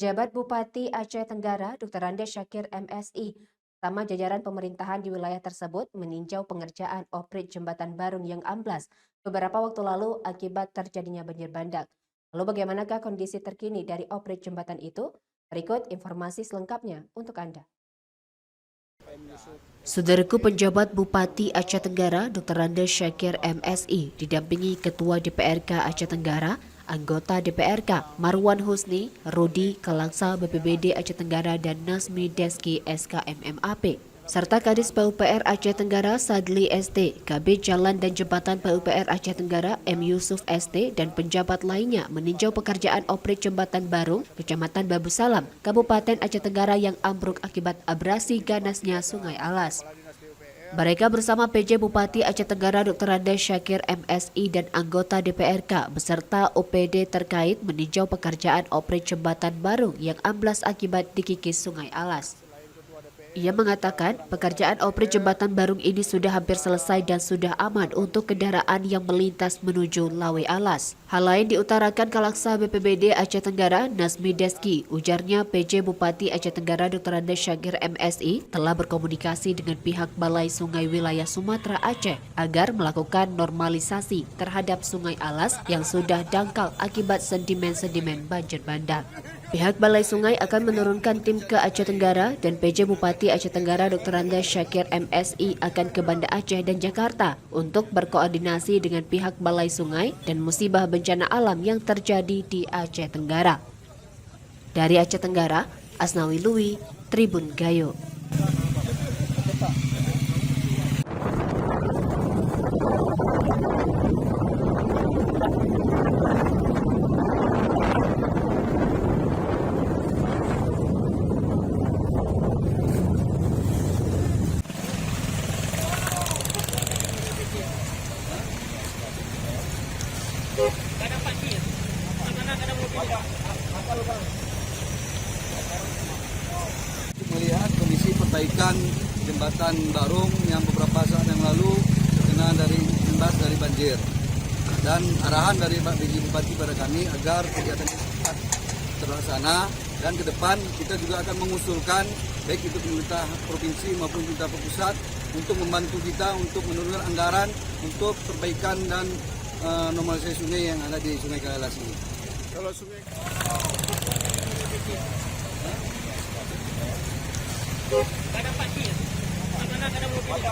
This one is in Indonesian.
Jabat Bupati Aceh Tenggara, Dr. Andes Syakir MSI, sama jajaran pemerintahan di wilayah tersebut meninjau pengerjaan oprit jembatan Barung yang amblas beberapa waktu lalu akibat terjadinya banjir bandang. Lalu bagaimanakah kondisi terkini dari oprit jembatan itu? Berikut informasi selengkapnya untuk Anda. Saudaraku, penjabat Bupati Aceh Tenggara, Dr. Andes Syakir MSI, didampingi Ketua DPRK Aceh Tenggara, anggota DPRK Marwan Husni, Rudi Kalangsa BPBD Aceh Tenggara dan Nasmi Deski SKMMAP, serta Kadis PUPR Aceh Tenggara Sadli ST, Kabid Jalan dan Jembatan PUPR Aceh Tenggara M. Yusuf ST, dan penjabat lainnya meninjau pekerjaan oprit jembatan Barung, Kecamatan Babu Salam, Kabupaten Aceh Tenggara yang ambruk akibat abrasi ganasnya Sungai Alas. Mereka bersama PJ Bupati Aceh Tenggara Dr. Andes Syakir MSI dan anggota DPRK beserta OPD terkait meninjau pekerjaan oprit jembatan Barung yang amblas akibat dikikis Sungai Alas. Ia mengatakan pekerjaan oprit jembatan Barung ini sudah hampir selesai dan sudah aman untuk kendaraan yang melintas menuju Lawe Alas. Hal lain diutarakan Kalaksa BPBD Aceh Tenggara Nasmi Deski. Ujarnya PJ Bupati Aceh Tenggara Dr. Andes Syakir MSI telah berkomunikasi dengan pihak Balai Sungai Wilayah Sumatera Aceh agar melakukan normalisasi terhadap Sungai Alas yang sudah dangkal akibat sedimen-sedimen banjir bandang. Pihak Balai Sungai akan menurunkan tim ke Aceh Tenggara dan PJ Bupati Aceh Tenggara Dr. Andes Syakir MSI akan ke Banda Aceh dan Jakarta untuk berkoordinasi dengan pihak Balai Sungai dan musibah bencana alam yang terjadi di Aceh Tenggara. Dari Aceh Tenggara, Asnawi Lui, Tribun Gayo. Melihat kondisi perbaikan jembatan Barung yang beberapa saat yang lalu terkena dari imbas dari banjir, dan arahan dari Pak PJ Bupati pada kami agar kegiatan ini cepat terlaksana, dan ke depan kita juga akan mengusulkan baik itu pemerintah provinsi maupun pemerintah pusat untuk membantu kita untuk menurunkan anggaran untuk perbaikan dan normalisasi sungai yang ada di Sungai Kalalas ini. Kalau sungai Kadang Pak Kir, mana kadang mobil.